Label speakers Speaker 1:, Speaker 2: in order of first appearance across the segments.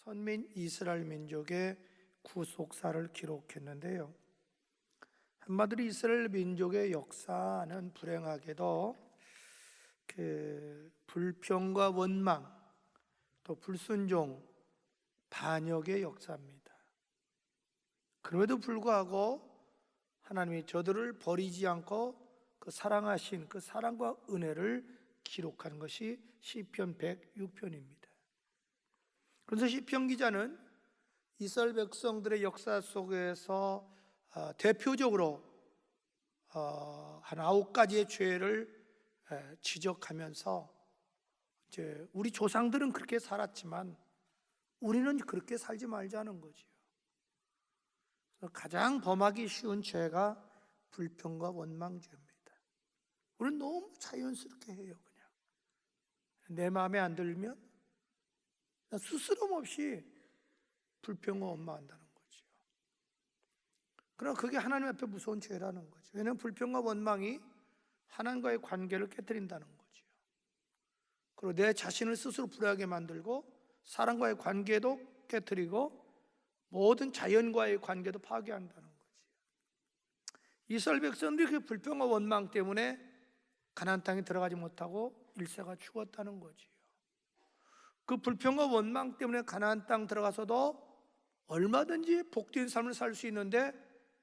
Speaker 1: 선민 이스라엘 민족의 구속사를 기록했는데요. 한마디로 이스라엘 민족의 역사는 불행하게도 불평과 원망, 또 불순종, 반역의 역사입니다. 그럼에도 불구하고 하나님이 저들을 버리지 않고 그 사랑하신 그 사랑과 은혜를 기록한 것이 시편 106편입니다. 그래서 시편 기자는 이스라엘 백성들의 역사 속에서 대표적으로 한 9가지의 죄를 지적하면서 이제 우리 조상들은 그렇게 살았지만 우리는 그렇게 살지 말자는 거지요. 가장 범하기 쉬운 죄가 불평과 원망죄입니다. 우리는 너무 자연스럽게 해요. 그냥 내 마음에 안 들면 스스럼 없이 불평과 원망한다는 거죠. 그러나 그게 하나님 앞에 무서운 죄라는 거죠. 왜냐하면 불평과 원망이 하나님과의 관계를 깨뜨린다는 거죠. 그리고 내 자신을 스스로 불행하게 만들고 사람과의 관계도 깨뜨리고 모든 자연과의 관계도 파괴한다는 거지. 이스라엘 백성들이 그 불평과 원망 때문에 가나안 땅에 들어가지 못하고 일세가 죽었다는 거지요. 그 불평과 원망 때문에 가나안 땅 들어가서도 얼마든지 복된 삶을 살 수 있는데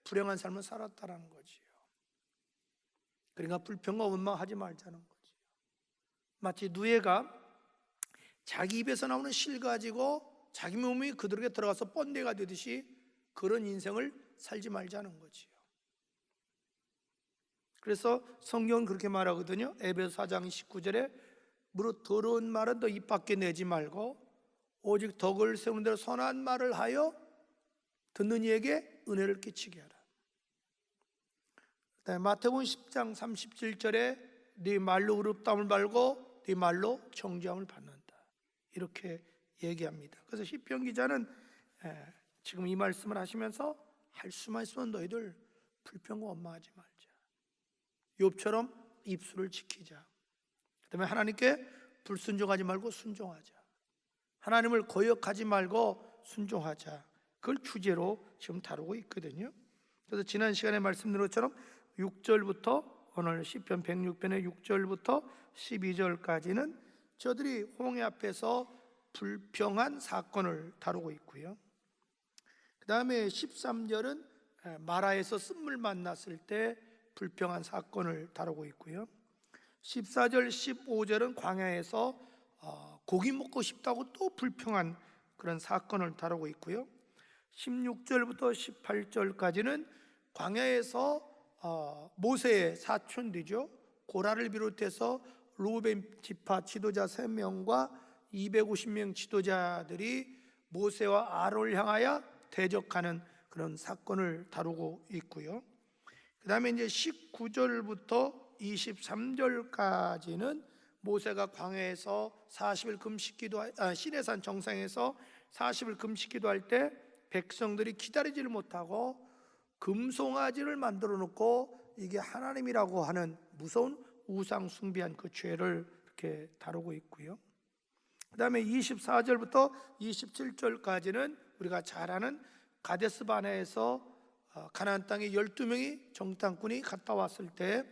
Speaker 1: 불행한 삶을 살았다는 거지요. 그러니까 불평과 원망하지 말자는 거지요. 마치 누에가 자기 입에서 나오는 실 가지고 자기 몸이 그들에게 들어가서 번뇌가 되듯이 그런 인생을 살지 말자는 거지요. 그래서 성경은 그렇게 말하거든요. 에베소 4장 19절에 무릇 더러운 말은 너 입 밖에 내지 말고 오직 덕을 세우는 대로 선한 말을 하여 듣는 이에게 은혜를 끼치게 하라. 그다음에 마태복음 10장 37절에 네 말로 의롭다함을 말고 네 말로 정죄함을 받는다. 이렇게 얘기합니다. 그래서 시편 기자는 지금 이 말씀을 하시면서 할 수만 있으면 너희들 불평과 원망하지 말자. 욥처럼 입술을 지키자. 그다음에 하나님께 불순종하지 말고 순종하자. 하나님을 거역하지 말고 순종하자. 그걸 주제로 지금 다루고 있거든요. 그래서 지난 시간에 말씀드린 것처럼 6절부터 오늘 시편 106편의 6절부터 12절까지는 저들이 홍해 앞에서 불평한 사건을 다루고 있고요. 그 다음에 13절은 마라에서 쓴물 만났을 때 불평한 사건을 다루고 있고요. 14절, 15절은 광야에서 고기 먹고 싶다고 또 불평한 그런 사건을 다루고 있고요. 16절부터 18절까지는 광야에서 모세의 사촌들이죠. 고라를 비롯해서 루벤 지파 지도자 3명과 250명 지도자들이 모세와 아론을 향하여 대적하는 그런 사건을 다루고 있고요. 그 다음에 이제 19절부터 23절까지는 모세가 광야에서 40일 금식기도 시내산 정상에서 40일 금식기도할 때 백성들이 기다리지를 못하고 금송아지를 만들어 놓고 이게 하나님이라고 하는 무서운 우상 숭배한 그 죄를 이렇게 다루고 있고요. 그 다음에 24절부터 27절까지는 우리가 잘 아는 가데스 바네에서 가나안 땅에 12명의 정탐꾼이 갔다 왔을 때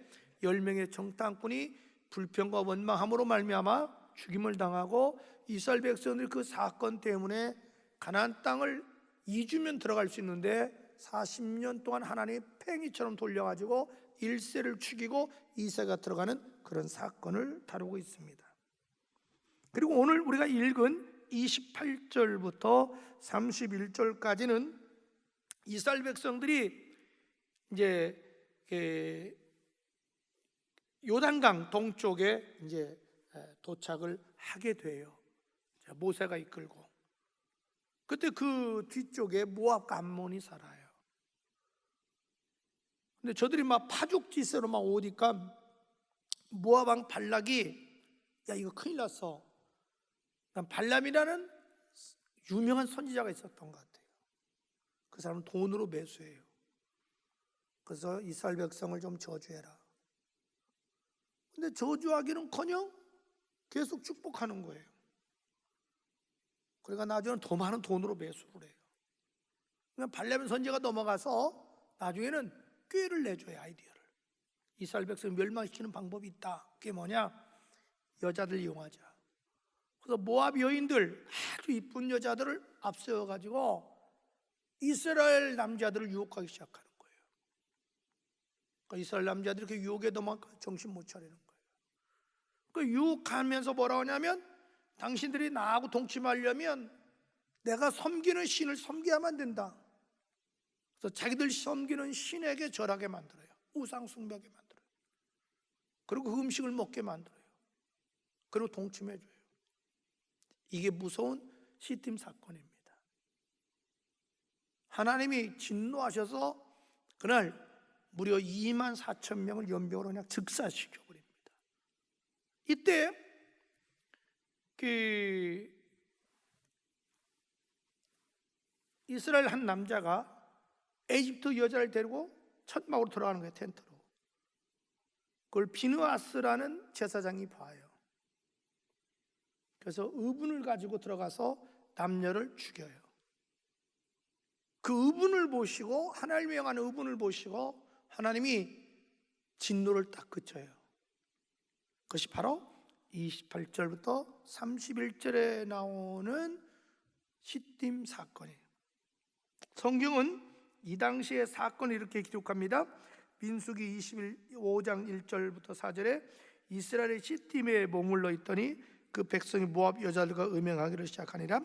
Speaker 1: 10명의 정탐꾼이 불평과 원망함으로 말미암아 죽임을 당하고 이스라엘 백성들이 그 사건 때문에 가나안 땅을 2주면 들어갈 수 있는데 40년 동안 하나님이 팽이처럼 돌려가지고 1세를 죽이고 2세가 들어가는 그런 사건을 다루고 있습니다. 그리고 오늘 우리가 읽은 28절부터 31절까지는 이스라엘 백성들이 이제 요단강 동쪽에 이제 도착을 하게 돼요. 모세가 이끌고. 그때 그 뒤쪽에 모압과 암몬이 살아요. 근데 저들이 막 파죽지세로 막 오니까 모압 왕 발락이 야 이거 큰일 났어. 발람이라는 유명한 선지자가 있었던 것 같아요. 그 사람은 돈으로 매수해요. 그래서 이스라엘 백성을 좀 저주해라. 근데 저주하기는커녕 계속 축복하는 거예요. 그러니까 나중에는 더 많은 돈으로 매수를 해요. 그러니까 발레면 선지가 넘어가서 나중에는 꾀를 내줘요. 아이디어를. 이스라엘 백성 멸망시키는 방법이 있다. 그게 뭐냐? 여자들 이용하자. 그래서 모압 여인들, 아주 이쁜 여자들을 앞세워가지고 이스라엘 남자들을 유혹하기 시작하는 거예요. 그러니까 이스라엘 남자들이 이렇게 유혹에 넘어가 정신 못 차리는 거예요. 그 유혹하면서 뭐라고 하냐면, 당신들이 나하고 동침하려면 내가 섬기는 신을 섬겨야만 된다. 그래서 자기들 섬기는 신에게 절하게 만들어요. 우상 숭배하게 만들어요. 그리고 그 음식을 먹게 만들어요. 그리고 동침해줘요. 이게 무서운 시딤 사건입니다. 하나님이 진노하셔서 그날 무려 24,000명을 연병으로 그냥 즉사시켜버립니다. 이때 이스라엘 한 남자가 에집트 여자를 데리고 천막으로 들어가는 거예요. 텐트로. 그걸 비느하스라는 제사장이 봐요. 그래서 의분을 가지고 들어가서 남녀를 죽여요. 그 의분을 보시고, 하나님이 명한 의분을 보시고 하나님이 진노를 딱 그쳐요. 그것이 바로 28절부터 31절에 나오는 시딤 사건이에요. 성경은 이 당시의 사건을 이렇게 기록합니다. 민수기 25장 1절부터 4절에 이스라엘의 시딤에 머물러 있더니 그 백성이 모압 여자들과 음행하기를 시작하니라.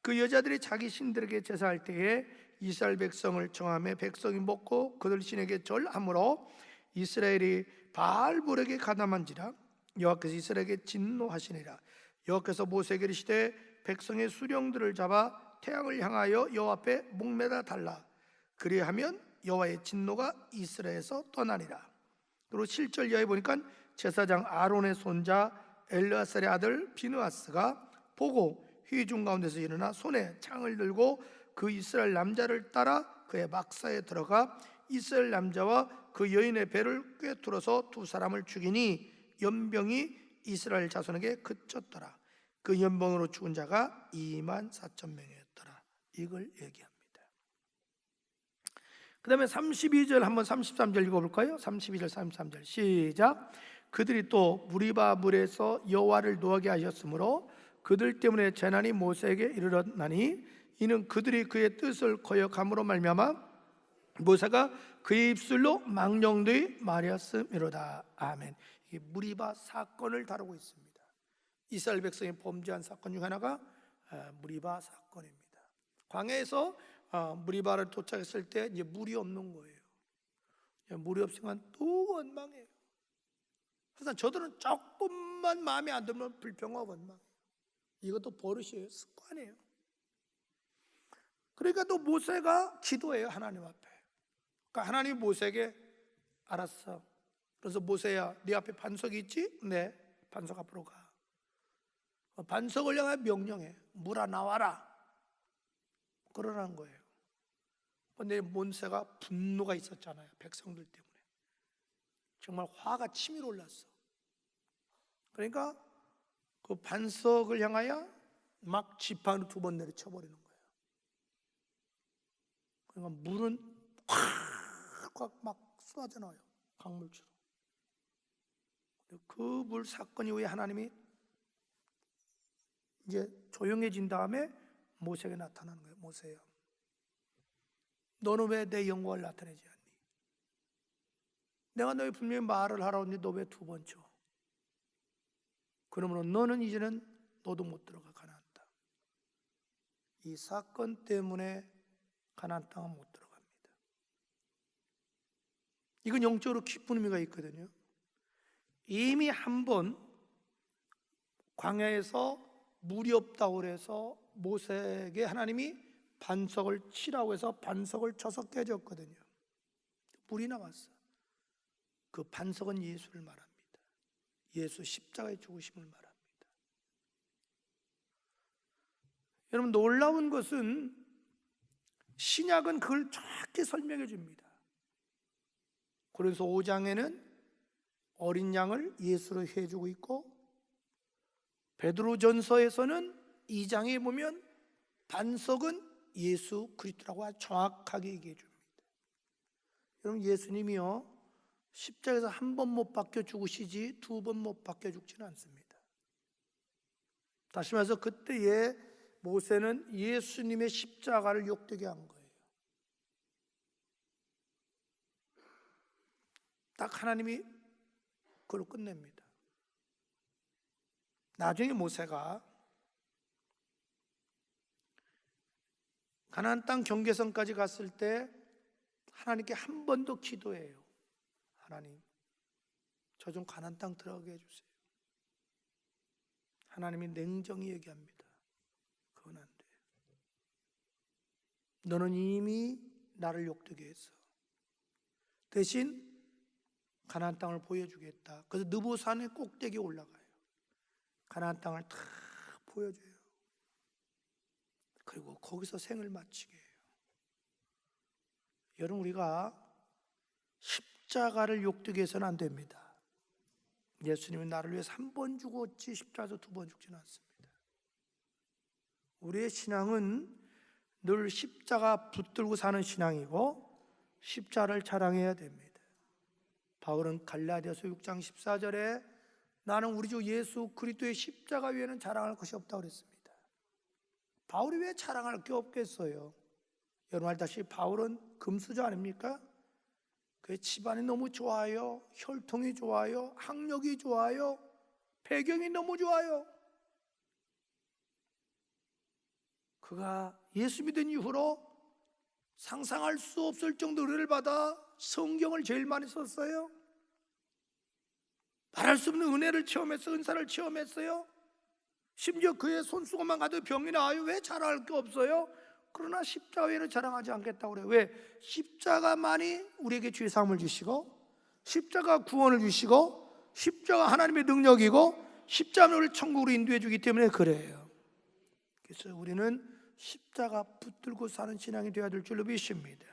Speaker 1: 그 여자들이 자기 신들에게 제사할 때에 이스라엘 백성을 정하며 백성이 먹고 그들 신에게 절함으로 이스라엘이 바알볼에게 가담한지라. 여호와께서 이스라엘에게 진노하시니라. 여호와께서 모세에게 이르시되 백성의 수령들을 잡아 태양을 향하여 여호와 앞에 목매다 달라. 그리하면 여호와의 진노가 이스라엘에서 떠나니라. 그리고 7절 이하에 보니까 제사장 아론의 손자 엘르아살의 아들 비느하스가 보고 회중 가운데서 일어나 손에 창을 들고 그 이스라엘 남자를 따라 그의 막사에 들어가 이스라엘 남자와 그 여인의 배를 꿰뚫어서 두 사람을 죽이니 연병이 이스라엘 자손에게 그쳤더라. 그 연병으로 죽은 자가 24,000명이었더라. 이걸 얘기합니다. 그 다음에 32절 한번 33절 읽어볼까요? 32절 33절 시작. 그들이 또 무리바 물에서 여호와를 노하게 하셨으므로 그들 때문에 재난이 모세에게 이르렀나니 이는 그들이 그의 뜻을 거역함으로 말미암아 모세가 그의 입술로 망령되이 말하였음이로다. 아멘. 이게 무리바 사건을 다루고 있습니다. 이스라엘 백성이 범죄한 사건 중 하나가 무리바 사건입니다. 광야에서 무리바를 도착했을 때 이제 물이 없는 거예요. 물이 없으니까 또 원망해요. 그래서 저들은 조금만 마음에 안 들면 불평과 원망해요. 이것도 버릇이에요. 습관이에요. 그러니까 또 모세가 기도해요. 하나님 앞에. 그러니까 하나님이 모세에게 알았어. 그래서 모세야, 네 앞에 반석이 있지? 네, 반석 앞으로 가. 반석을 향해 명령해. 물아 나와라. 그러라는 거예요. 근데 모세가 분노가 있었잖아요. 백성들 때문에. 정말 화가 치밀어 올랐어. 그러니까 그 반석을 향하여 막 지팡이로 2번 내리쳐버리는 거예요. 그러니까 물은 콱콱 막 쏟아져 나와요. 강물처럼. 그 물 사건 이후에 하나님이 이제 조용해진 다음에 모세에게 나타나는 거예요. 모세야, 너는 왜 내 영광을 나타내지 않니? 내가 너희 분명히 말을 하라고 했는데 너 왜 2번 쳐? 그러므로 너는 이제는 너도 못 들어가 가나안 땅. 이 사건 때문에 가나안 땅은 못 들어갑니다. 이건 영적으로 깊은 의미가 있거든요. 이미 한 번 광야에서 물이 없다고 해서 모세에게 하나님이 반석을 치라고 해서 반석을 쳐서 깨졌거든요. 물이 나왔어. 그 반석은 예수를 말합니다. 예수 십자가의 죽으심을 말합니다. 여러분, 놀라운 것은 신약은 그걸 정확히 설명해 줍니다. 그래서 5장에는 어린 양을 예수로 해주고 있고, 베드로전서에서는 2장에 보면 반석은 예수 그리스도라고 정확하게 얘기해 줍니다. 여러분, 예수님이요 십자가에서 한 번 못 박혀 죽으시지 두 번 못 박혀 죽지는 않습니다. 다시 말해서 그때에 모세는 예수님의 십자가를 욕되게 한 거예요. 딱 하나님이 그걸 끝냅니다. 나중에 모세가 가나안 땅 경계선까지 갔을 때 하나님께 한 번 더 기도해요. 하나님, 저 좀 가나안 땅 들어가게 해주세요. 하나님이 냉정히 얘기합니다. 그건 안 돼. 너는 이미 나를 욕되게 했어. 대신 가나안 땅을 보여주겠다. 그래서 느보산의 꼭대기에 올라가요. 가나안 땅을 다 보여줘요. 그리고 거기서 생을 마치게 해요. 여러분, 우리가 십자가를 욕되게 해서는 안 됩니다. 예수님이 나를 위해서 한 번 죽었지 십자가에서 두 번 죽지는 않습니다. 우리의 신앙은 늘 십자가 붙들고 사는 신앙이고 십자가를 자랑해야 됩니다. 바울은 갈라디아서 6장 14절에 나는 우리 주 예수 그리스도의 십자가 외에는 자랑할 것이 없다고 그랬습니다. 바울이 왜 자랑할 게 없겠어요? 여러분 알다시피 바울은 금수저 아닙니까? 그의 집안이 너무 좋아요, 혈통이 좋아요, 학력이 좋아요, 배경이 너무 좋아요. 그가 예수 믿은 이후로 상상할 수 없을 정도 은혜를 받아 성경을 제일 많이 썼어요. 말할 수 없는 은혜를 체험했어요. 은사를 체험했어요. 심지어 그의 손수건만 가도 병이 나아요. 왜 자랑할 게 없어요? 그러나 십자가 외에는 자랑하지 않겠다고 그래요. 왜? 십자가만이 우리에게 죄사함을 주시고 십자가 구원을 주시고 십자가 하나님의 능력이고 십자가는 우리를 천국으로 인도해 주기 때문에 그래요. 그래서 우리는 십자가 붙들고 사는 신앙이 되어야 될 줄로 믿습니다.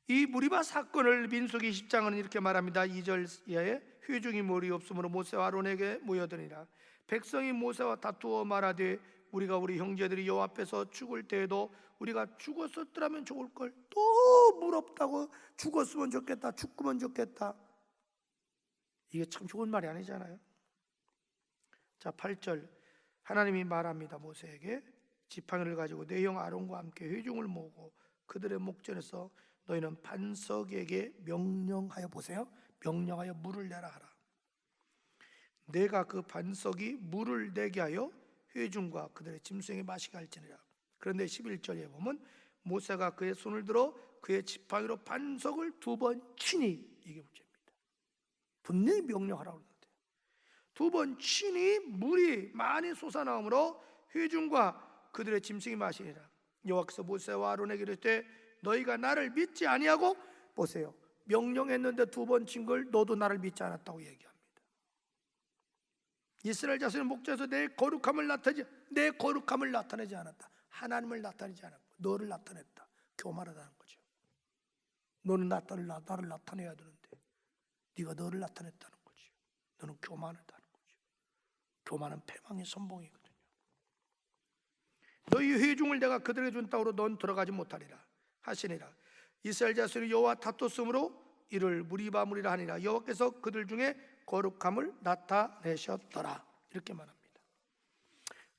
Speaker 1: 이 무리바 사건을 민수기 10장은 이렇게 말합니다. 2절 이하에 회중이 머리 없으므로 모세와 아론에게 모여드니라. 백성이 모세와 다투어 말하되 우리가 우리 형제들이 여호와 앞에서 죽을 때에도 우리가 죽었었더라면 좋을 걸. 또 물 없다고 죽었으면 좋겠다, 죽으면 좋겠다. 이게 참 좋은 말이 아니잖아요. 자, 8절 하나님이 말합니다. 모세에게 지팡이를 가지고 내 형 아론과 함께 회중을 모으고 그들의 목전에서 너희는 반석에게 명령하여 보세요. 명령하여 물을 내라 하라. 내가 그 반석이 물을 내게 하여 회중과 그들의 짐승에게 마시게 할지니라. 그런데 11절에 보면 모세가 그의 손을 들어 그의 지팡이로 반석을 두 번 치니, 이게 문제입니다. 분명히 명령하라고 그러는데 두 번 치니 물이 많이 솟아나오므로 회중과 그들의 짐승이 마시니라. 여호와께서 모세와 아론에게 이르시되 너희가 나를 믿지 아니하고, 보세요, 명령했는데 두 번 친 걸 너도 나를 믿지 않았다고 얘기합니다. 이스라엘 자손의 목전에서 내 거룩함을 나타내지 않았다. 하나님을 나타내지 않았고 너를 나타냈다. 교만하다는 거죠. 너는 나를 나타내야 되는데 네가 너를 나타냈다는 거죠. 너는 교만하다는 거죠. 교만은 패망의 선봉이거든요. 너희 회중을 내가 그들에게 준 땅으로 넌 들어가지 못하리라 하시니라. 이스라엘 자손이 여호와 다퉜으므로 이를 무리바 무리라 하니라. 여호와께서 그들 중에 거룩함을 나타내셨더라. 이렇게 말합니다.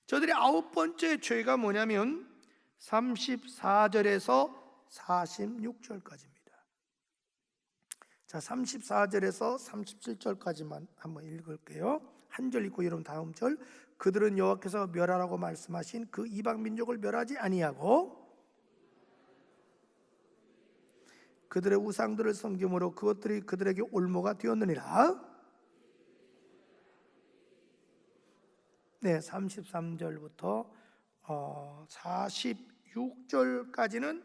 Speaker 1: 저들의 아홉 번째 죄가 뭐냐면 34절에서 46절까지입니다. 자, 34절에서 37절까지만 한번 읽을게요. 한 절 읽고 여러분 다음 절. 그들은 여호와께서 멸하라고 말씀하신 그 이방 민족을 멸하지 아니하고 그들의 우상들을 섬김으로 그것들이 그들에게 올무가 되었느니라. 네, 33절부터 46절까지는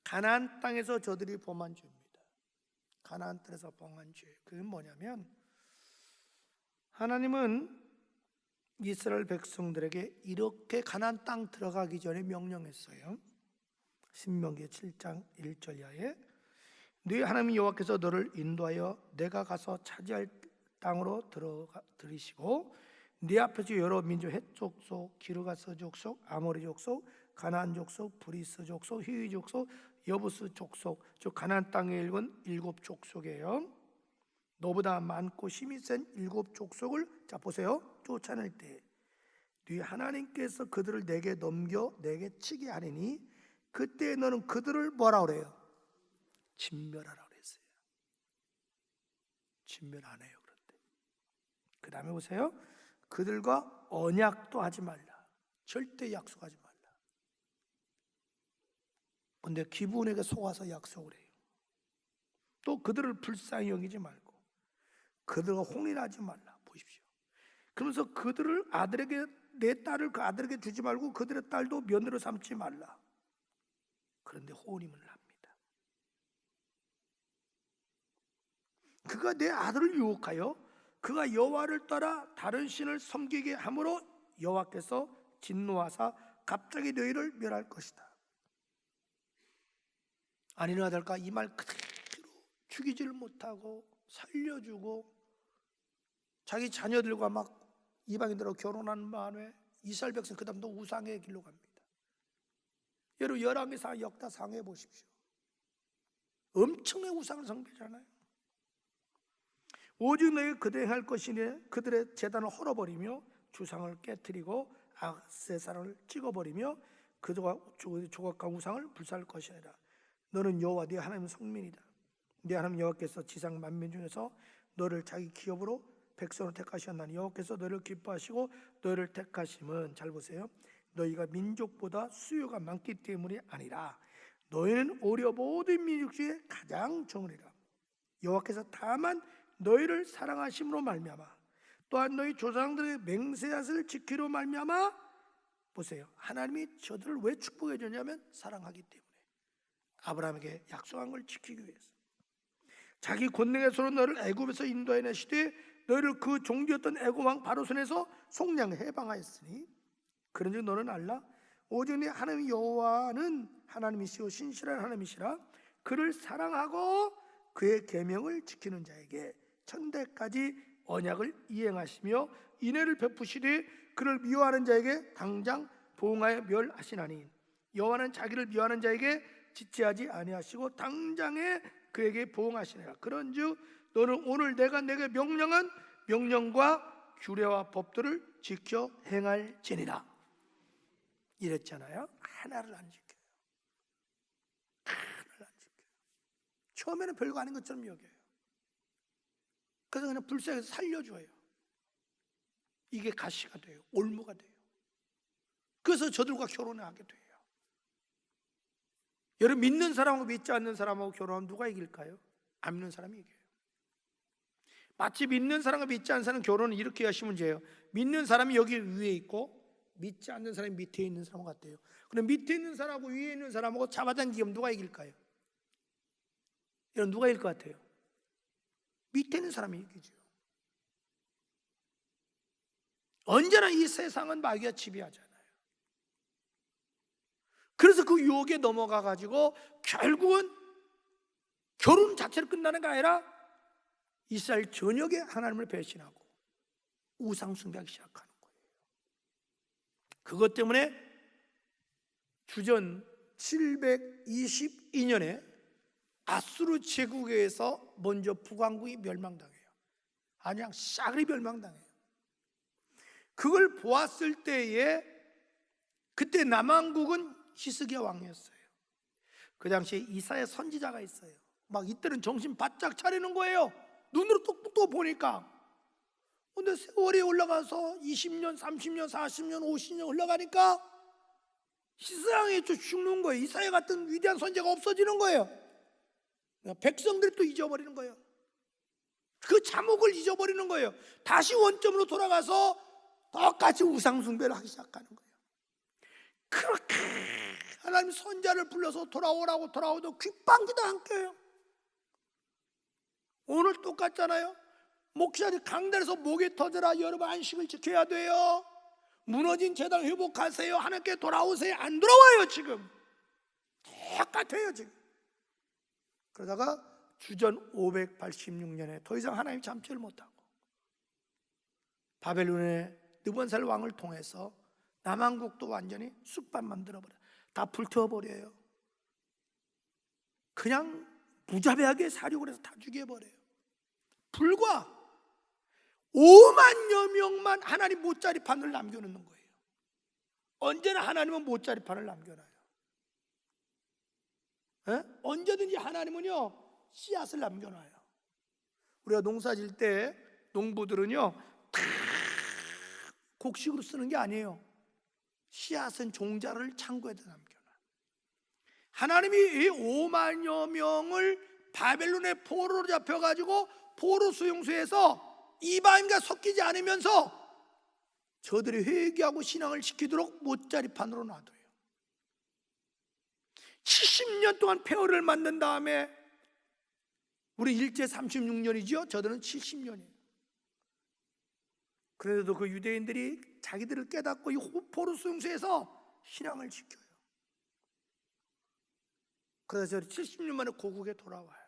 Speaker 1: 가나안 땅에서 저들이 범한 죄입니다. 가나안 땅에서 범한 죄. 그게 뭐냐면 하나님은 이스라엘 백성들에게 이렇게 가나안 땅 들어가기 전에 명령했어요. 신명기 7장 1절 이하에 네 하나님 여호와께서 너를 인도하여 내가 가서 차지할 땅으로 들이시고 네 앞에서 여러 민족, 헷 족속, 기르가스 족속, 아모리 족속, 가나안 족속, 브리스 족속, 히위 족속, 여부스 족속, 즉 가나안 땅에 읽은 7 족속이에요. 너보다 많고 힘이 센 7 족속을 자 보세요. 쫓아낼 때 네 하나님께서 그들을 내게 넘겨 내게 치게 하리니 그때 너는 그들을 뭐라 그래요? 진멸하라 그랬어요. 진멸 안 해요. 그런데 그 다음에 보세요. 그들과 언약도 하지 말라. 절대 약속하지 말라. 근데 기분에게 속아서 약속을 해요. 또 그들을 불쌍히 여기지 말고 그들과 혼인하지 말라. 보십시오. 그러면서 그들을 아들에게, 내 딸을 그 아들에게 주지 말고 그들의 딸도 며느리로 삼지 말라. 그런데 혼인을 합니다. 그가 내 아들을 유혹하여 그가 여호와를 따라 다른 신을 섬기게 함으로 여호와께서 진노하사 갑자기 너희를 멸할 것이다. 아니나 다를까 이 말 그대로 죽이지를 못하고 살려주고 자기 자녀들과 막 이방인들하고 결혼한 마음에 이스라엘 백성 그 다음도 우상의 길로 갑니다. 여러분 열왕기상 역다상해 보십시오. 엄청난 우상을 숭배잖아요. 오직 너희 그대로 행할 것이니 그들의 제단을 헐어버리며 주상을 깨뜨리고 아세사를 찍어버리며 그들과 조각한 우상을 불살할 것이라. 너는 여호와 네 하나님 성민이다. 네 하나님 여호와께서 지상 만민 중에서 너를 자기 기업으로 백성으로 택하셨나니 여호와께서 너를 기뻐하시고 너를 택하심은 잘 보세요. 너희가 민족보다 수요가 많기 때문이 아니라 너희는 오히려 모든 민족 중에 가장 정의라. 여호와께서 다만 너희를 사랑하심으로 말미암아 또한 너희 조상들의 맹세하를 지키려 말미암아 보세요. 하나님이 저들을 왜 축복해 주냐면 사랑하기 때문에 아브라함에게 약속한 걸 지키기 위해서 자기 권능의 손으로 너를 애굽에서 인도해내시되 너희를 그 종지였던 애굽 왕 바로 손에서 속량 해방하였으니 그런즉 너는 알라 오직 네 하나님 여호와는 하나님이시오 신실한 하나님이시라. 그를 사랑하고 그의 계명을 지키는 자에게 천대까지 언약을 이행하시며 인애를 베푸시되 그를 미워하는 자에게 당장 보응하여 멸하시나니 여호와는 자기를 미워하는 자에게 지체하지 아니하시고 당장에 그에게 보응하시니라. 그런즉 너는 오늘 내가 내게 명령한 명령과 규례와 법들을 지켜 행할지니라. 이랬잖아요. 하나를 안 지켜요. 하나를 안 지켜요. 처음에는 별거 아닌 것처럼 여겨요. 그래서 그냥 불쌍해서 살려줘요. 이게 가시가 돼요. 올무가 돼요. 그래서 저들과 결혼을 하게 돼요. 여러분 믿는 사람하고 믿지 않는 사람하고 결혼하면 누가 이길까요? 안 믿는 사람이 이겨요. 마치 믿는 사람과 믿지 않는 사람 결혼은 이렇게 하시면 돼요. 믿는 사람이 여기 위에 있고 믿지 않는 사람이 밑에 있는 사람 같아요. 그럼 밑에 있는 사람하고 위에 있는 사람하고 잡아당기면 누가 이길까요? 여러분 누가 이길 것 같아요? 밑에 있는 사람이 이기죠. 언제나 이 세상은 마귀가 지배하잖아요. 그래서 그 유혹에 넘어가 가지고 결국은 결혼 자체를 끝나는 게 아니라 이스라엘 전역에 하나님을 배신하고 우상 숭배하기 시작하는 거예요. 그것 때문에 주전 722년에 아수르 제국에서 먼저 북왕국이 멸망당해요. 그냥 싸그리 멸망당해요. 그걸 보았을 때에 그때 남왕국은 히스기야 왕이었어요. 그 당시에 이사야 선지자가 있어요. 막 이때는 정신 바짝 차리는 거예요. 눈으로 똑똑 보니까. 근데 세월이 올라가서 20년, 30년, 40년, 50년 흘러가니까 희생이 죽는 거예요. 이사야 같은 위대한 선지자가 없어지는 거예요. 백성들이 또 잊어버리는 거예요. 그 자목을 잊어버리는 거예요. 다시 원점으로 돌아가서 똑같이 우상숭배를 하기 시작하는 거예요. 그렇게 하나님 선자를 불러서 돌아오라고 귓방귀도 안 껴요. 오늘 똑같잖아요. 목사님 강단에서 목이 터져라 여러분 안식을 지켜야 돼요. 무너진 재단 회복하세요. 하나님께 돌아오세요. 안 돌아와요. 지금 똑같아요. 지금 그러다가 주전 586년에 더 이상 하나님 참지를 못하고 바벨론에 느번살 왕을 통해서 남한국도 완전히 쑥밭 만들어버려요. 다 불태워버려요. 그냥 무자비하게 사륙을 해서 다 죽여버려요. 불과 5만여 명만 하나님 못자리판을 남겨놓는 거예요. 언제나 하나님은 못자리판을 남겨놔요. 언제든지 하나님은요 씨앗을 남겨놔요. 우리가 농사 질 때 농부들은요 다 곡식으로 쓰는 게 아니에요. 씨앗은 종자를 창고에다 남겨놔요. 하나님이 이 5만여 명을 바벨론의 포로로 잡혀가지고 포로 수용소에서 이방인과 섞이지 않으면서 저들이 회개하고 신앙을 지키도록 못자리판으로 놔둬요. 70년 동안 폐허를 만든 다음에, 우리 일제 36년이죠 저들은 70년이에요 그래도 그 유대인들이 자기들을 깨닫고 이 포로 수용소에서 신앙을 지켜요. 그래서 70년 만에 고국에 돌아와요.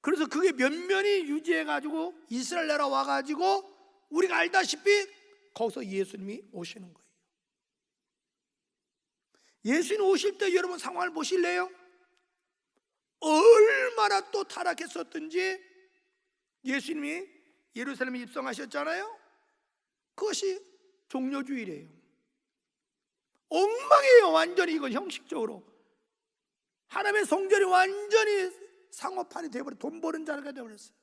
Speaker 1: 그래서 그게 면면이 유지해가지고 이스라엘 나라 와가지고 우리가 알다시피 거기서 예수님이 오시는 거예요. 예수님 오실 때 여러분 상황을 보실래요? 얼마나 또 타락했었든지 예수님이 예루살렘에 입성하셨잖아요. 그것이 종려주일이에요. 엉망이에요. 완전히 이건 형식적으로 하나님의 성전이 완전히 상업판이 되어버려 돈 버는 자리가 되어버렸어요.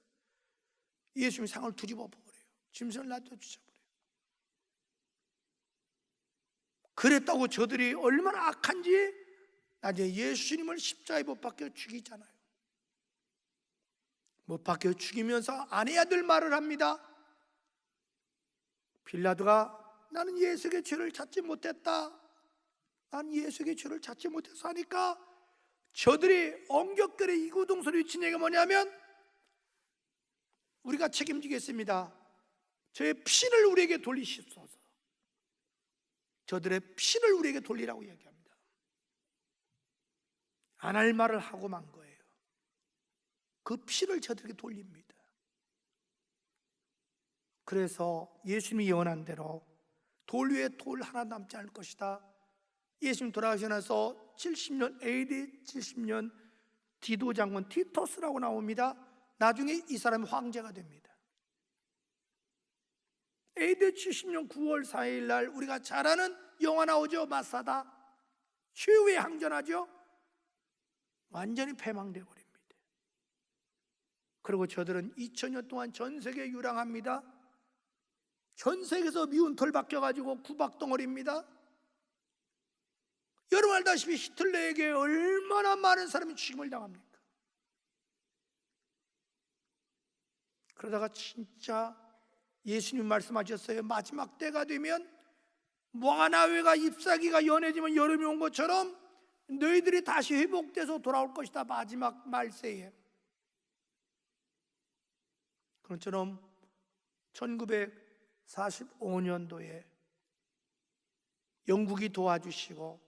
Speaker 1: 예수님이 상을 뒤집어 버려요. 짐승을 놔둬주셔버려요. 그랬다고 저들이 얼마나 악한지 나중에 예수님을 십자가에 못 박혀 죽이잖아요. 못 박혀 죽이면서 안 해야 될 말을 합니다. 빌라도가 나는 예수의 죄를 찾지 못했다, 난 예수의 죄를 찾지 못해서 하니까 저들이 엉격거려 이구동성을 외친 얘기가 뭐냐면 우리가 책임지겠습니다. 저의 피를 우리에게 돌리시옵소서. 저들의 피를 우리에게 돌리라고 이야기합니다. 안 할 말을 하고 만 거예요. 그 피를 저들에게 돌립니다. 그래서 예수님이 예언한 대로 돌 위에 돌 하나 남지 않을 것이다. 예수님 돌아가시고 나서 70년 AD 70년 디도 장군 티토스라고 나옵니다. 나중에 이 사람이 황제가 됩니다. AD 70년 9월 4일 날 우리가 잘 아는 영화 나오죠. 마사다. 최후의 항전하죠. 완전히 패망되어 버립니다. 그리고 저들은 2000년 동안 전 세계에 유랑합니다. 전 세계에서 미운 털 박혀가지고 구박덩어리입니다. 여러분 알다시피 히틀러에게 얼마나 많은 사람이 죽임을 당합니까? 그러다가 진짜 예수님 말씀하셨어요. 마지막 때가 되면 무화과나무가 잎사귀가 연해지면 여름이 온 것처럼 너희들이 다시 회복돼서 돌아올 것이다. 마지막 말세에. 그것처럼 1945년도에 영국이 도와주시고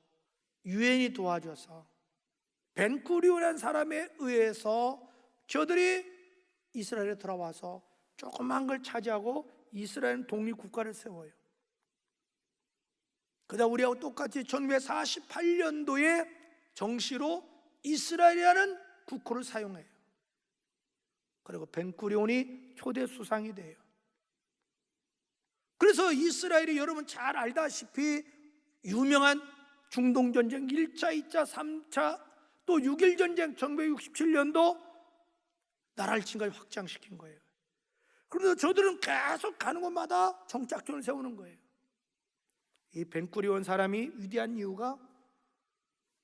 Speaker 1: 유엔이 도와줘서 벤구리온이라는 사람에 의해서 저들이 이스라엘에 돌아와서 조그만 걸 차지하고 이스라엘 독립국가를 세워요. 그러다 우리하고 똑같이 1948년도에 정시로 이스라엘이라는 국호를 사용해요. 그리고 벤구리온이 초대 수상이 돼요. 그래서 이스라엘이 여러분 잘 알다시피 유명한 중동전쟁 1차, 2차, 3차 또 6.1 전쟁 1967년도 나라를 지금까지 확장시킨 거예요. 그런데 저들은 계속 가는 곳마다 정착점을 세우는 거예요. 이 벤구리온 사람이 위대한 이유가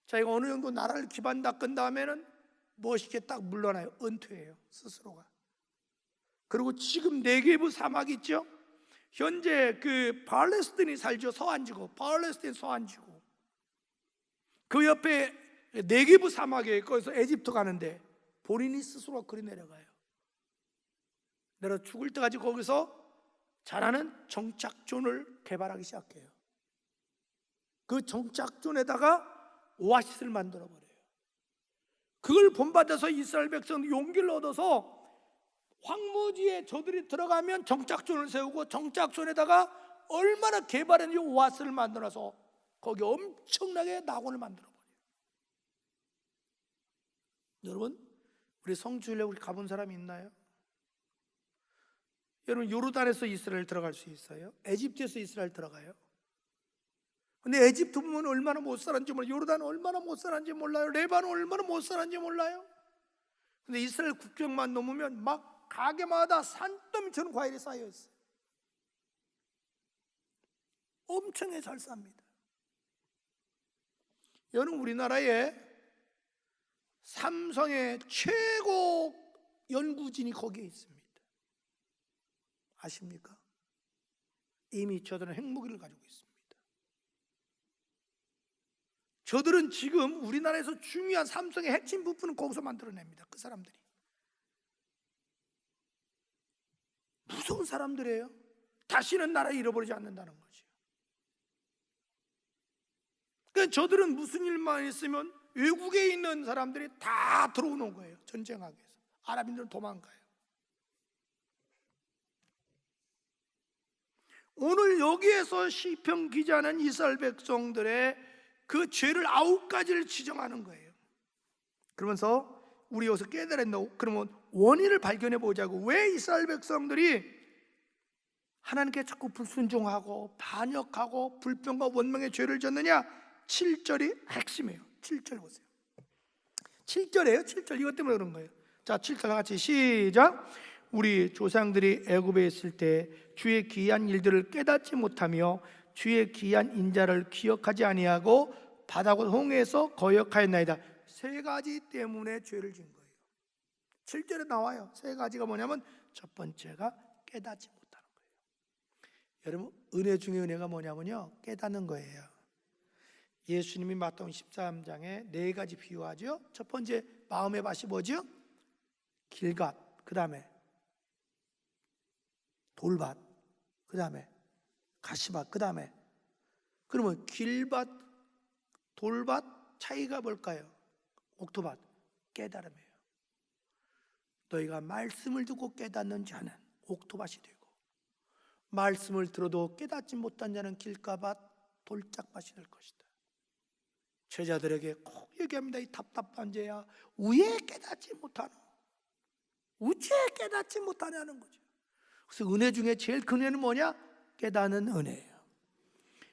Speaker 1: 자기가 어느 정도 나라를 기반 닦은 다음에는 멋있게 딱 물러나요. 은퇴해요, 스스로가. 그리고 지금 네게브 사막 있죠? 현재 그 팔레스틴이 살죠. 서안지구, 팔레스틴 서안지구. 그 옆에 네게브 사막에 거기서 에집트 가는데 본인이 스스로 그리 내려가요. 내가 죽을 때까지 거기서 잘하는 정착존을 개발하기 시작해요. 그 정착존에다가 오아시스를 만들어버려요. 그걸 본받아서 이스라엘 백성은 용기를 얻어서 황무지에 저들이 들어가면 정착촌을 세우고 정착촌에다가 얼마나 개발한 오아시스를 만들어서 거기 엄청나게 낙원을 만들어버려요. 여러분, 우리 성주일에 우리 가본 사람이 있나요? 여러분, 요르단에서 이스라엘 들어갈 수 있어요? 에집트에서 이스라엘 들어가요? 근데 에집트 보면 얼마나 못 살았는지 몰라요. 요르단 얼마나 못 살았는지 몰라요. 레바논 얼마나 못 살았는지 몰라요. 근데 이스라엘 국경만 넘으면 막 가게마다 산더미처럼 과일이 쌓여 있어요. 엄청나게 잘 삽니다. 여러분, 우리나라에 삼성의 최고 연구진이 거기에 있습니다. 아십니까? 이미 저들은 핵무기를 가지고 있습니다. 저들은 지금 우리나라에서 중요한 삼성의 핵심 부품은 거기서 만들어냅니다. 그 사람들이 무서운 사람들이에요. 다시는 나라 잃어버리지 않는다는 거죠. 그러니까 저들은 무슨 일만 있으면 외국에 있는 사람들이 다 들어오는 거예요. 전쟁하기 위해서. 아랍인들은 도망가요. 오늘 여기에서 시편 기자는 이스라엘 백성들의 그 죄를 9가지를 지정하는 거예요. 그러면서 우리 여기서 깨달았나? 그러면 원인을 발견해 보자고. 왜 이스라엘 백성들이 하나님께 자꾸 불순종하고 반역하고 불평과 원망의 죄를 졌느냐? 7절이 핵심이에요. 7절 보세요. 7절이에요. 7절. 이것 때문에 그런 거예요. 자, 7절 같이 시작. 우리 조상들이 애굽에 있을 때 주의 기이한 일들을 깨닫지 못하며 주의 기이한 인자를 기억하지 아니하고 바다와 홍해에서 거역하였나이다. 3가지 때문에 죄를 진 거예요. 7절에 나와요. 3가지가 뭐냐면 첫 번째가 깨닫지 못하는 거예요. 여러분, 은혜 중에 은혜가 뭐냐면요, 깨닫는 거예요. 예수님이 마태복음 13장에 4가지 비유하죠. 첫 번째 마음의 밭이 뭐죠? 길갓, 그 다음에 돌밭, 그 다음에 가시밭, 그 다음에 그러면 길밭, 돌밭 차이가 뭘까요? 옥토밭, 깨달음이에요. 너희가 말씀을 듣고 깨닫는 자는 옥토밭이 되고 말씀을 들어도 깨닫지 못한 자는 길가밭, 돌짝밭이 될 것이다. 제자들에게 꼭 얘기합니다. 이 답답한 죄야, 왜 깨닫지 못하노? 어째 깨닫지 못하냐는 거죠. 그래서 은혜 중에 제일 큰 은혜는 뭐냐? 깨닫는 은혜예요.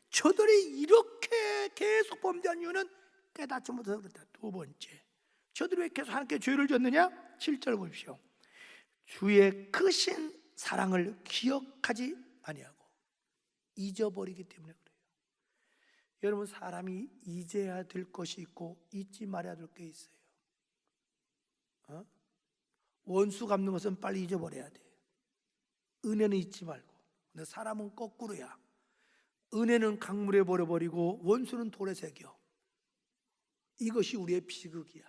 Speaker 1: 저들이 이렇게 계속 범죄한 이유는 깨닫지 못해서 그렇다. 두 번째, 저들이 왜 계속 하나님께 죄를 졌느냐? 7절 보십시오. 주의 크신 사랑을 기억하지 아니하고 잊어버리기 때문에 그래요. 여러분, 사람이 잊어야 될 것이 있고 잊지 말아야 될 게 있어요. 원수 갚는 것은 빨리 잊어버려야 돼. 은혜는 잊지 말고. 근데 사람은 거꾸로야. 은혜는 강물에 버려버리고 원수는 돌에 새겨. 이것이 우리의 비극이야.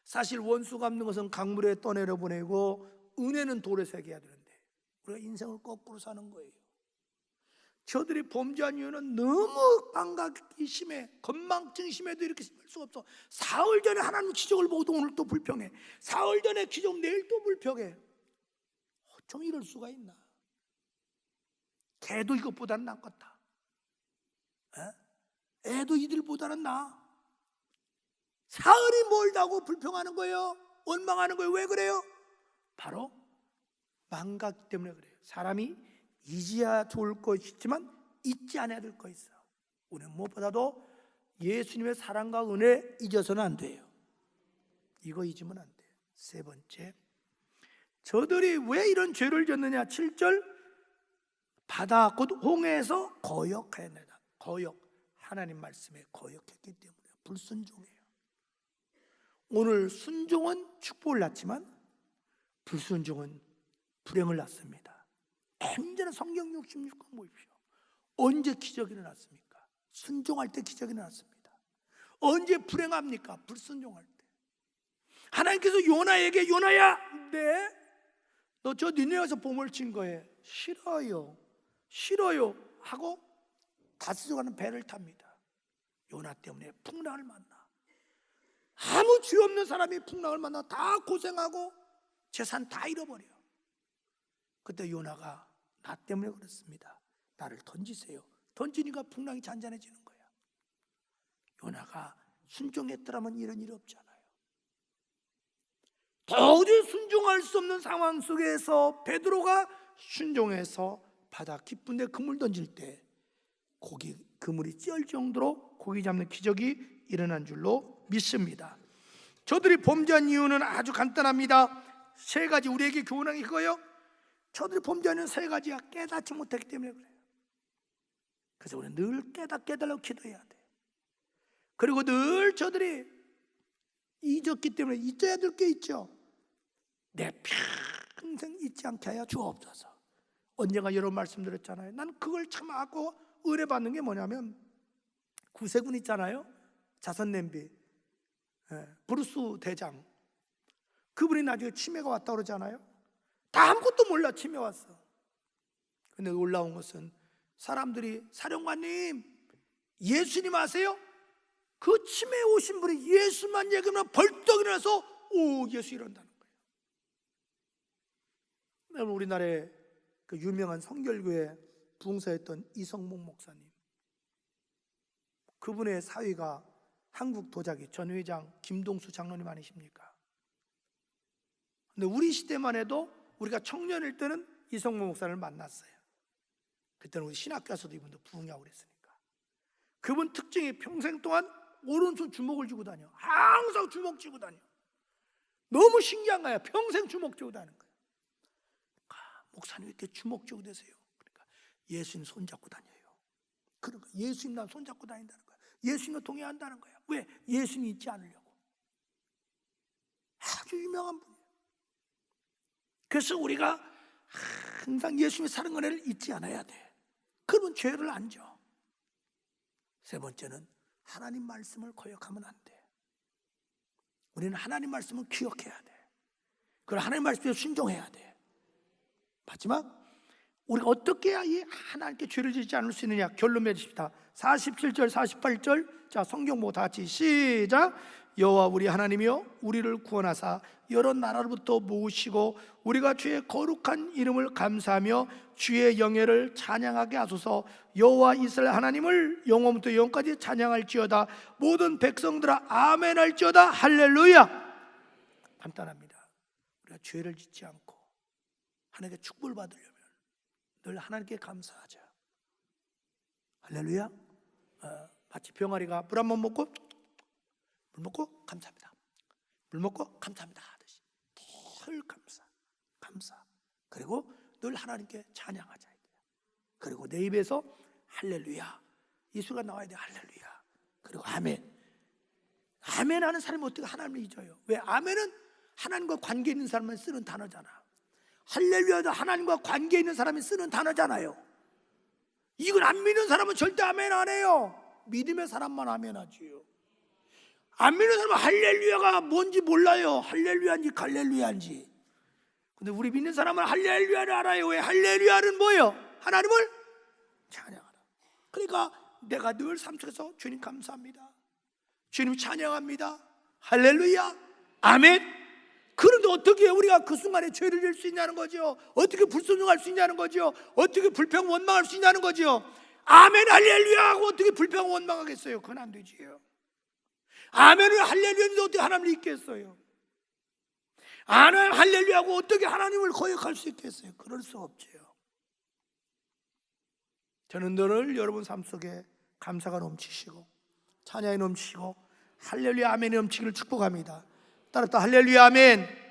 Speaker 1: 사실 원수 갚는 것은 강물에 떠내려 보내고 은혜는 돌에 새겨야 되는데 우리가 인생을 거꾸로 사는 거예요. 저들이 범죄한 이유는 너무 반각이 심해. 건망증이 심해도 이렇게 심할 수가 없어. 사흘 전에 하나님 기적을 보고도 오늘 또 불평해. 사흘 전에 기적, 내일 또 불평해. 어쩜 이럴 수가 있나? 개도 이것보다는 낫겠다. 애도 이들보다는 나아. 사흘이 멀다고 불평하는 거예요. 원망하는 거예요. 왜 그래요? 바로 망각 때문에 그래요. 사람이 잊어야 좋을 것이 있지만 잊지 않아야 될 거 있어요. 우리는 무엇보다도 예수님의 사랑과 은혜 잊어서는 안 돼요. 이거 잊으면 안 돼요. 세 번째, 저들이 왜 이런 죄를 졌느냐? 7절, 바다 곧 홍해에서 거역하였나이다. 거역, 하나님 말씀에 거역했기 때문에 불순종해요. 오늘 순종은 축복을 낳지만 불순종은 불행을 낳습니다. 언제나 성경 66권 보십시오. 언제 기적이 일어났습니까? 순종할 때 기적이 일어났습니다. 언제 불행합니까? 불순종할 때. 하나님께서 요나에게, 요나야, 네? 너 저 니네에서 보물 친 거에 싫어요, 싫어요 하고 다스려가는 배를 탑니다. 요나 때문에 풍랑을 만나. 아무 죄 없는 사람이 풍랑을 만나 다 고생하고 재산 다 잃어버려. 그때 요나가 나 때문에 그렇습니다. 나를 던지세요. 던지니까 풍랑이 잔잔해지는 거야. 요나가 순종했더라면 이런 일이 없잖아요. 도저히 순종할 수 없는 상황 속에서 베드로가 순종해서 바다 깊은데 그물 던질 때 그물이 찌을 정도로 고기 잡는 기적이 일어난 줄로 믿습니다. 저들이 범죄한 이유는 아주 간단합니다. 세 가지. 우리에게 교훈한 게 그거예요. 저들이 범죄하는 세 가지야. 깨닫지 못했기 때문에 그래요. 그래서 우리는 늘 깨달라고 기도해야 돼. 그리고 늘 저들이 잊었기 때문에 잊어야 될 게 있죠. 내 평생 잊지 않게 하여 주옵소서. 언젠가 여러 말씀드렸잖아요. 난 그걸 참 하고 의뢰받는 게 뭐냐면, 구세군 있잖아요. 자선 냄비, 브루스 대장, 그분이 나중에 치매가 왔다 그러잖아요. 다 아무것도 몰라 치매 왔어. 근데 올라온 것은 사람들이 사령관님 예수님 아세요? 그 치매에 오신 분이 예수만 얘기하면 벌떡 일어나서 오 예수 이런다는 거예요. 우리나라에 그 유명한 성결교회 부흥사였던 이성목 목사님, 그분의 사위가 한국 도자기 전 회장 김동수 장로님 아니십니까? 근데 우리 시대만 해도 우리가 청년일 때는 이성목 목사를 만났어요. 그때는 우리 신학교에서도 이분도 부흥하고 그랬으니까. 그분 특징이 평생 동안 오른손 주먹을 쥐고 다녀. 항상 주먹 쥐고 다녀. 너무 신기한 거야. 평생 주먹 쥐고 다니는 거야. 목사님 왜 이렇게 주먹 쥐고 되세요? 그러니까 예수님 손잡고 다녀요. 그러니까 예수님 난 손잡고 다닌다는 거야. 예수님과 동행한다는 거야. 왜? 예수님 잊지 않으려고. 아주 유명한 분이에요. 그래서 우리가 항상 예수님의 사랑 은혜를 잊지 않아야 돼. 그러면 죄를 안 져. 세 번째는 하나님 말씀을 거역하면 안 돼. 우리는 하나님 말씀을 기억해야 돼. 그리고 하나님 말씀에 순종해야 돼. 마지막, 우리가 어떻게 해야 이 하나님께 죄를 짓지 않을 수 있느냐. 결론 맺읍시다. 47절 48절 자 성경 보고 다 같이 시작. 여호와 우리 하나님이여 우리를 구원하사 여러 나라로부터 모으시고 우리가 주의 거룩한 이름을 감사하며 주의 영예를 찬양하게 하소서. 여호와 이스라엘 하나님을 영원부터 영까지 찬양할지어다. 모든 백성들아 아멘 할지어다. 할렐루야. 간단합니다. 우리가 죄를 짓지 않고 하나님께 축복을 받으려면 늘 하나님께 감사하자. 할렐루야. 마치 병아리가 물 한 번 먹고 물 먹고 감사합니다. 물 먹고 감사합니다 하듯이 늘 감사. 그리고 늘 하나님께 찬양하자. 그리고 내 입에서 할렐루야 이 소리가 나와야 돼. 할렐루야. 그리고 아멘. 아멘 하는 사람이 어떻게 하나님을 잊어요? 왜? 아멘은 하나님과 관계 있는 사람만 쓰는 단어잖아. 할렐루야도 하나님과 관계 있는 사람이 쓰는 단어잖아요. 이걸 안 믿는 사람은 절대 아멘 안 해요. 믿음의 사람만 아멘 하지요. 안 믿는 사람은 할렐루야가 뭔지 몰라요. 할렐루야인지 갈렐루야인지. 근데 우리 믿는 사람은 할렐루야를 알아요. 왜? 할렐루야는 뭐예요? 하나님을 찬양하라. 그러니까 내가 늘 삶 속에서 주님 감사합니다, 주님 찬양합니다, 할렐루야, 아멘. 그런데 어떻게 우리가 그 순간에 죄를 지을 수 있냐는 거죠. 어떻게 불순종할 수 있냐는 거죠. 어떻게 불평 원망할 수 있냐는 거죠. 아멘 할렐루야 하고 어떻게 불평 원망하겠어요? 그건 안 되지요. 아멘을 할렐루야인데 어떻게 하나님을 잊겠어요? 아멘 할렐루야 하고 어떻게 하나님을 거역할 수 있겠어요? 그럴 수 없지요. 저는 늘 여러분 삶 속에 감사가 넘치시고 찬양이 넘치시고 할렐루야 아멘이 넘치기를 축복합니다. 따라 또 할렐루야 아멘.